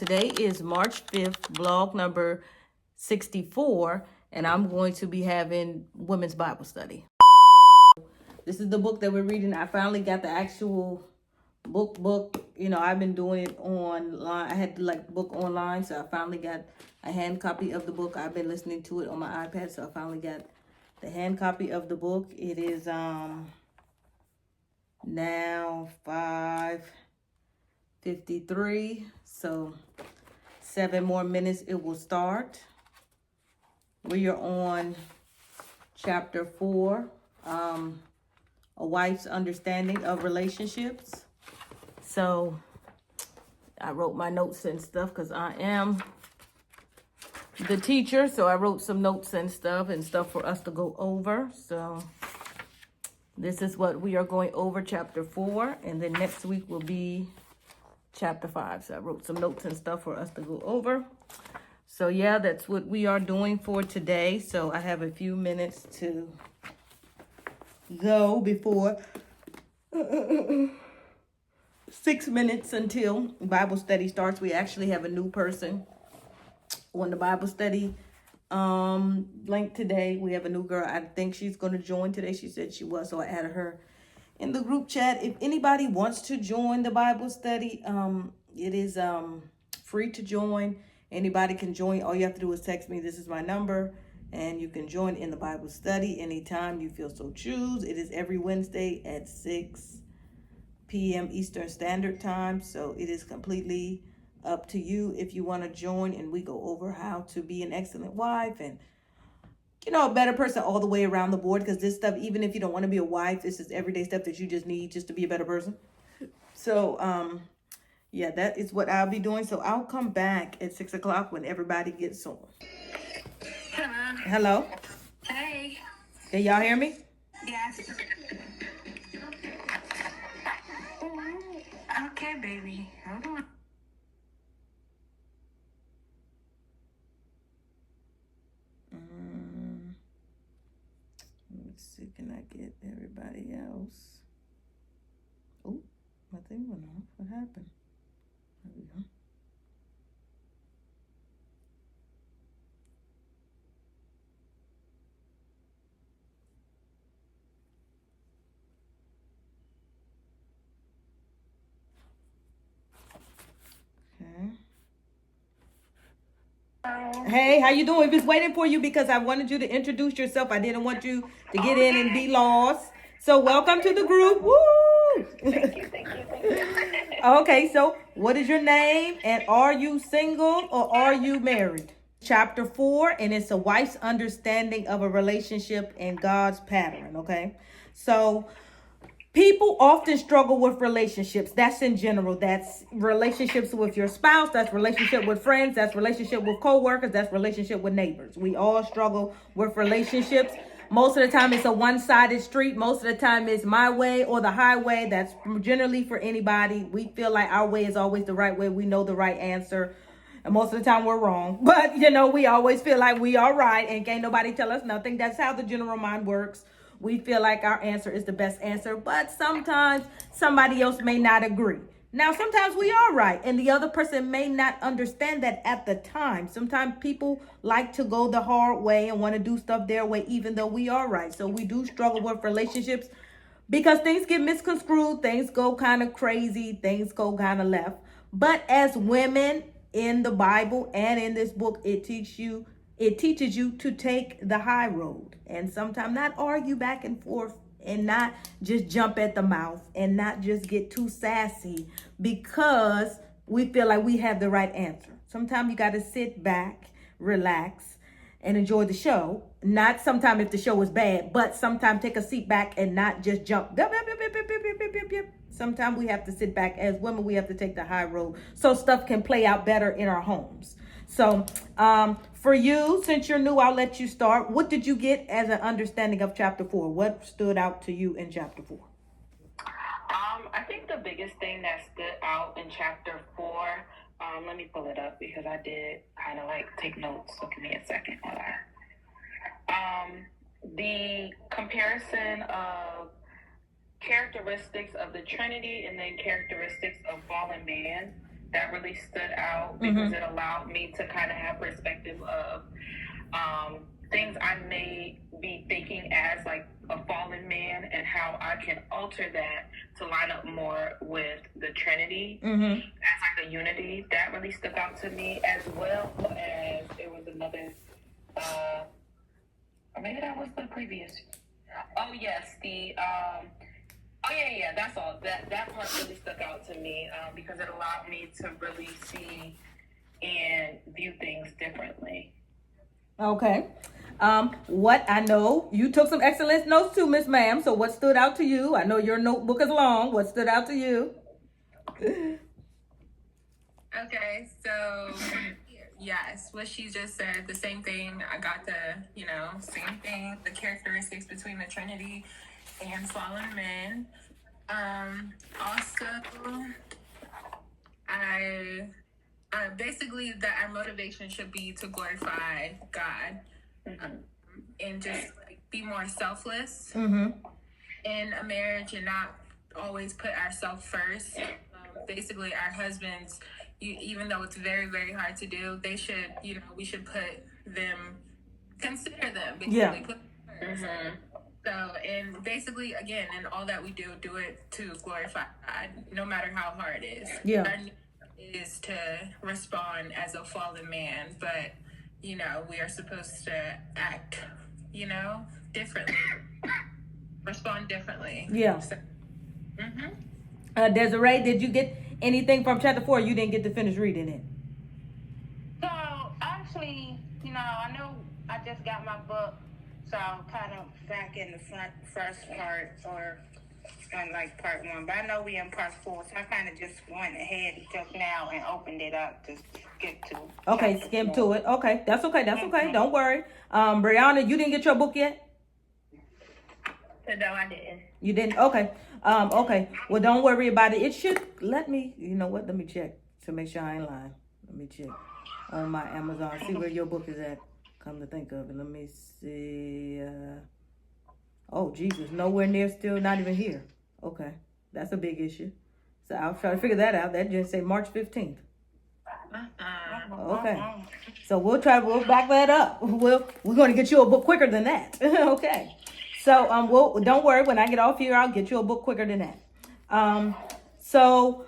Today is March 5th, blog number 64, and I'm going to be having women's Bible study. This is the book that we're reading. I finally got the actual book. You know, I've been doing it online. I had to book online, so I finally got a hand copy of the book. I've been listening to it on my iPad, so I finally got the hand copy of the book. It is now 5:53, so 7 more minutes it will start. We are on chapter 4, a wife's understanding of relationships. So I wrote my notes and stuff because I am the teacher. So I wrote some notes and stuff for us to go over. So this is what we are going over, chapter 4. And then next week will be chapter 5. So I wrote some notes and stuff for us to go over. So yeah, that's what we are doing for today. So I have a few minutes to go before 6 minutes until Bible study starts. We actually have a new person on the Bible study link today. We have a new girl. I think she's going to join today. She said she was, so I added her in the group chat. If anybody wants to join the Bible study, it is free to join. Anybody can join. All you have to do is text me. This is my number, and you can join in the Bible study anytime you feel so choose. It is every Wednesday at 6 p.m. Eastern Standard Time. So it is completely up to you if you want to join, and we go over how to be an excellent wife and, you know, a better person all the way around the board. Because this stuff, even if you don't want to be a wife, this is everyday stuff that you just need just to be a better person. So, yeah, that is what I'll be doing. So I'll come back at 6 o'clock when everybody gets on. Hello. Hello? Hey. Can y'all hear me? Yes. Okay, baby. Hold on. Let's see, can I get everybody else? Oh, my thing went off. What happened? There we go. Okay. Hey, how you doing? We're just waiting for you because I wanted you to introduce yourself. I didn't want you to get in and be lost. So welcome to the group. Woo! Thank you. Okay, so what is your name, and are you single or are you married? Chapter 4, and it's a wife's understanding of a relationship and God's pattern, okay? So people often struggle with relationships. That's in general. That's relationships with your spouse. That's relationship with friends. That's relationship with coworkers. That's relationship with neighbors. We all struggle with relationships. Most of the time it's a one-sided street. Most of the time it's my way or the highway. That's generally for anybody. We feel like our way is always the right way. We know the right answer. And most of the time we're wrong. But, you know, we always feel like we are right and can't nobody tell us nothing. That's how the general mind works. We feel like our answer is the best answer, but sometimes somebody else may not agree. Now, sometimes we are right, and the other person may not understand that at the time. Sometimes people like to go the hard way and want to do stuff their way, even though we are right. So we do struggle with relationships because things get misconstrued, things go kind of crazy, things go kind of left. But as women in the Bible and in this book, it teaches you to take the high road and sometimes not argue back and forth and not just jump at the mouth and not just get too sassy because we feel like we have the right answer. Sometimes you got to sit back, relax, and enjoy the show. Not sometimes if the show is bad, but sometimes take a seat back and not just jump. Sometimes we have to sit back. As women, we have to take the high road so stuff can play out better in our homes. So for you, since you're new, I'll let you start. What did you get as an understanding of chapter 4? What stood out to you in chapter 4? I think the biggest thing that stood out in chapter 4, let me pull it up because I did kind of take notes. So give me a second. Hold on. The comparison of characteristics of the Trinity and then characteristics of fallen man. that really stood out because it allowed me to kind of have perspective of things I may be thinking as like a fallen man and how I can alter that to line up more with the Trinity as like a unity. That really stuck out to me, as well as there was another, or maybe that was the previous. Oh yes, that's all. That part really stuck out to me because it allowed me to really see and view things differently. Okay. What I know, you took some excellent notes too, Miss Ma'am. So what stood out to you? I know your notebook is long. What stood out to you? Okay, so yes, what she just said, the same thing. I got same thing, the characteristics between the Trinity and fallen men. Also, I basically that our motivation should be to glorify God, and just like be more selfless in a marriage and not always put ourselves first. Basically, our husbands, even though it's very, very hard to do, they should, we should consider them, basically put them first. So, and basically, again, in all that we do it to glorify God, no matter how hard it is. Yeah. Our need is to respond as a fallen man, but, we are supposed to act, differently, respond differently. Yeah. So, Desiree, did you get anything from chapter 4? You didn't get to finish reading it. So, actually, I know I just got my book, so I'm kind of back in the first part, or on like part 1. But I know we in part 4, so I kind of just went ahead just now and opened it up to skip to. Okay, skim to it. Okay, that's okay. That's okay. Don't worry. Brianna, you didn't get your book yet? No, I didn't. You didn't? Okay. Okay. Well, don't worry about it. It should let me, you know what? Let me check to make sure I ain't lying. Let me check on my Amazon. See where your book is at. Come to think of it. Let me see. Oh, Jesus. Nowhere near, still not even here. Okay. That's a big issue. So I'll try to figure that out. That just say March 15th. Okay. So we'll back that up. We're going to get you a book quicker than that. Okay. So don't worry, when I get off here, I'll get you a book quicker than that. So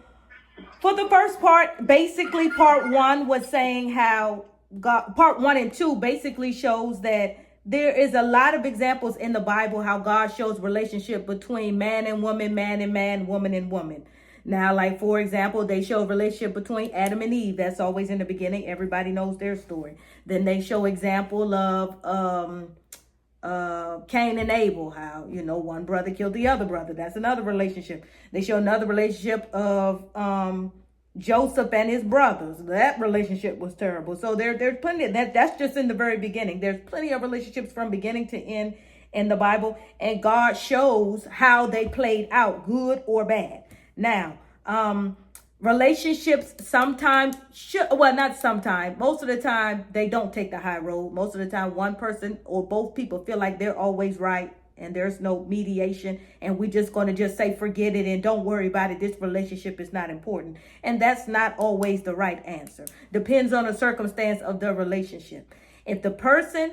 for the first part, basically part 1 was saying how God, part 1 and 2 basically shows that there is a lot of examples in the Bible how God shows relationship between man and woman, man and man, woman and woman. Now, like, for example, they show relationship between Adam and Eve. That's always in the beginning. Everybody knows their story. Then they show example of Cain and Abel, how, one brother killed the other brother. That's another relationship. They show another relationship of Joseph and his brothers. That relationship was terrible. So there's plenty of that's just in the very beginning. There's plenty of relationships from beginning to end in the Bible, and God shows how they played out, good or bad. Now, relationships sometimes not sometimes, most of the time they don't take the high road. Most of the time one person or both people feel like they're always right and there's no mediation, and we're just going to just say forget it and don't worry about it. This relationship is not important. And that's not always the right answer. Depends on the circumstance of the relationship. If the person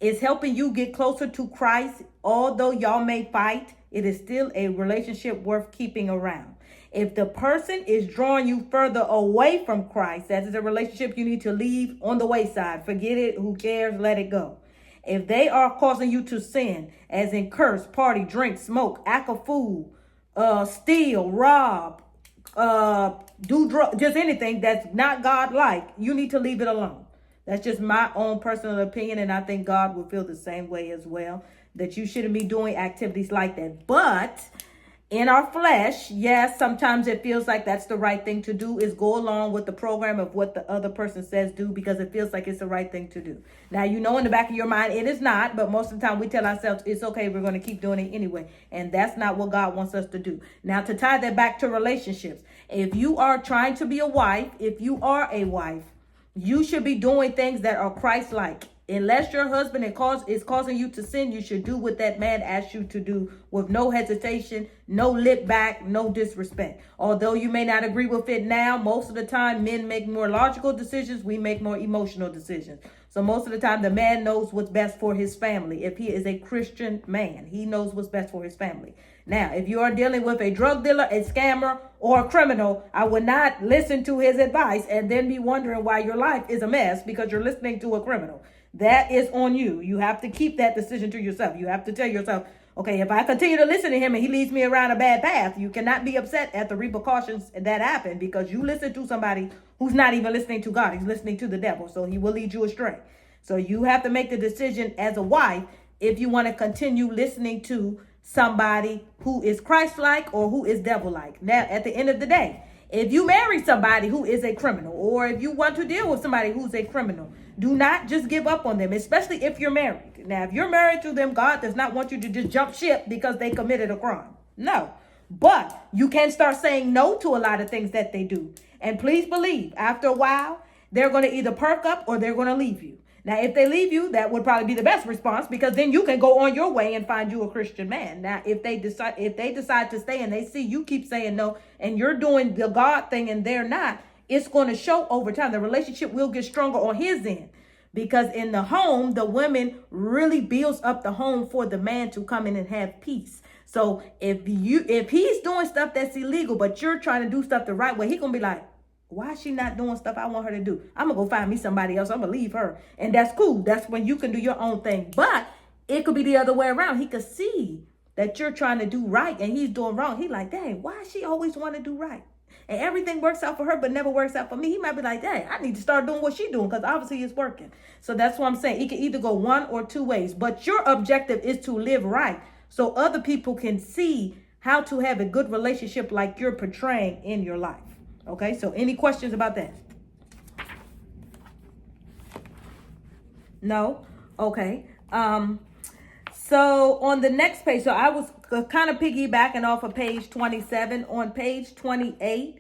is helping you get closer to Christ, although y'all may fight, it is still a relationship worth keeping around. If the person is drawing you further away from Christ, that is a relationship you need to leave on the wayside. Forget it. Who cares? Let it go. If they are causing you to sin, as in curse, party, drink, smoke, act a fool, steal, rob, do drugs, just anything that's not God-like, you need to leave it alone. That's just my own personal opinion, and I think God will feel the same way as well, that you shouldn't be doing activities like that. But in our flesh, yes, sometimes it feels like that's the right thing to do, is go along with the program of what the other person says do, because it feels like it's the right thing to do. Now, in the back of your mind, it is not, but most of the time we tell ourselves it's okay, we're going to keep doing it anyway. And that's not what God wants us to do. Now, to tie that back to relationships, if you are trying to be a wife, if you are a wife, you should be doing things that are Christ-like. Unless your husband is causing you to sin, you should do what that man asks you to do with no hesitation, no lip back, no disrespect. Although you may not agree with it now, most of the time men make more logical decisions. We make more emotional decisions. So most of the time the man knows what's best for his family. If he is a Christian man, he knows what's best for his family. Now, if you are dealing with a drug dealer, a scammer, or a criminal, I would not listen to his advice and then be wondering why your life is a mess because you're listening to a criminal. That is on you. You have to keep that decision to yourself. You have to tell yourself, okay, if I continue to listen to him and he leads me around a bad path, you cannot be upset at the repercussions that happen because you listen to somebody who's not even listening to God. He's listening to the devil, so he will lead you astray. So you have to make the decision as a wife if you want to continue listening to somebody who is Christ-like or who is devil-like. Now, at the end of the day, if you marry somebody who is a criminal, or if you want to deal with somebody who's a criminal, do not just give up on them, especially if you're married. Now, if you're married to them, God does not want you to just jump ship because they committed a crime. No. But you can start saying no to a lot of things that they do. And please believe, after a while, they're going to either perk up or they're going to leave you. Now, if they leave you, that would probably be the best response because then you can go on your way and find you a Christian man. Now, if they decide to stay and they see you keep saying no and you're doing the God thing and they're not, it's going to show over time. The relationship will get stronger on his end because in the home, the woman really builds up the home for the man to come in and have peace. So if he's doing stuff that's illegal, but you're trying to do stuff the right way, he's going to be like, why is she not doing stuff I want her to do? I'm going to go find me somebody else. I'm going to leave her. And that's cool. That's when you can do your own thing. But it could be the other way around. He could see that you're trying to do right and he's doing wrong. He's like, dang, why does she always want to do right? And everything works out for her, but never works out for me. He might be like, dang, I need to start doing what she's doing because obviously it's working. So that's what I'm saying. It can either go one or two ways. But your objective is to live right so other people can see how to have a good relationship like you're portraying in your life. Okay, so any questions about that? No? Okay. So on the next page, so I was kind of piggybacking off of page 27. On page 28,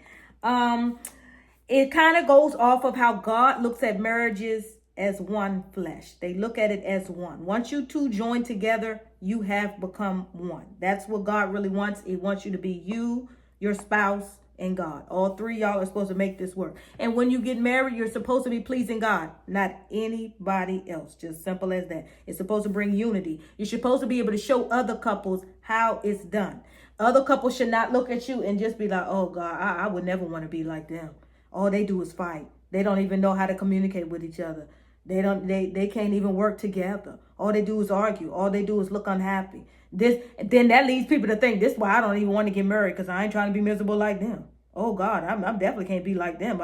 it kind of goes off of how God looks at marriages as one flesh. They look at it as one. Once you two join together, you have become one. That's what God really wants. He wants you to be you, your spouse, and God. All three of y'all are supposed to make this work. And when you get married, you're supposed to be pleasing God, not anybody else. Just simple as that. It's supposed to bring unity. You're supposed to be able to show other couples how it's done. Other couples should not look at you and just be like, oh God, I would never want to be like them. All they do is fight. They don't even know how to communicate with each other. They can't even work together. All they do is argue. All they do is look unhappy. Then that leads people to think this is why I don't even want to get married because I ain't trying to be miserable like them. Oh God, I definitely can't be like them.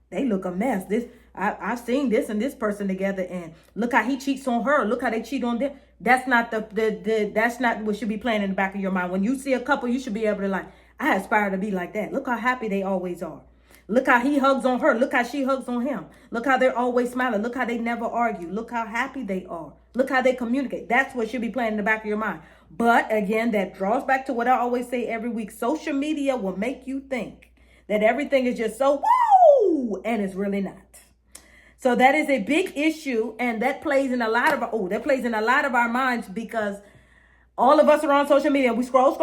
They look a mess. I've seen this and this person together, and look how he cheats on her. Look how they cheat on them. That's not that's not what should be playing in the back of your mind. When you see a couple, you should be able to like, I aspire to be like that. Look how happy they always are. Look how he hugs on her. Look how she hugs on him. Look how they're always smiling. Look how they never argue. Look how happy they are. Look how they communicate. That's what should be playing in the back of your mind. But again, that draws back to what I always say every week. Social media will make you think that everything is just so woo, and it's really not. So that is a big issue, and that plays in a lot of our minds because all of us are on social media. We scroll,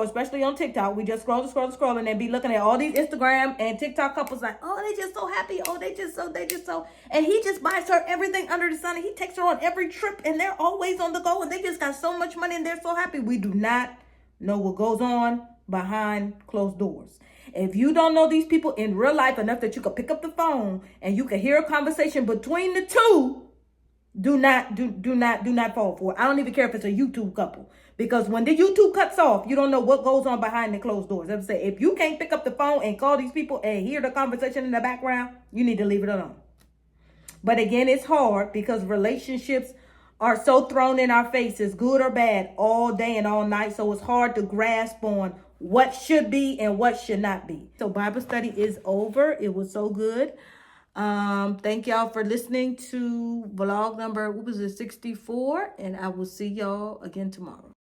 especially on TikTok. We just scroll, and then be looking at all these Instagram and TikTok couples like, oh, they just so happy. Oh, they just so. And he just buys her everything under the sun. And he takes her on every trip, and they're always on the go. And they just got so much money, and they're so happy. We do not know what goes on behind closed doors. If you don't know these people in real life enough that you could pick up the phone and you can hear a conversation between the two, do not fall for it. I don't even care if it's a YouTube couple, because when the YouTube cuts off, you don't know what goes on behind the closed doors. As I say, if you can't pick up the phone and call these people and hear the conversation in the background, you need to leave it alone. But again, it's hard because relationships are so thrown in our faces, good or bad, all day and all night. So it's hard to grasp on what should be and what should not be. So Bible study is over. It was so good. Thank y'all for listening to vlog number, 64, and I will see y'all again tomorrow.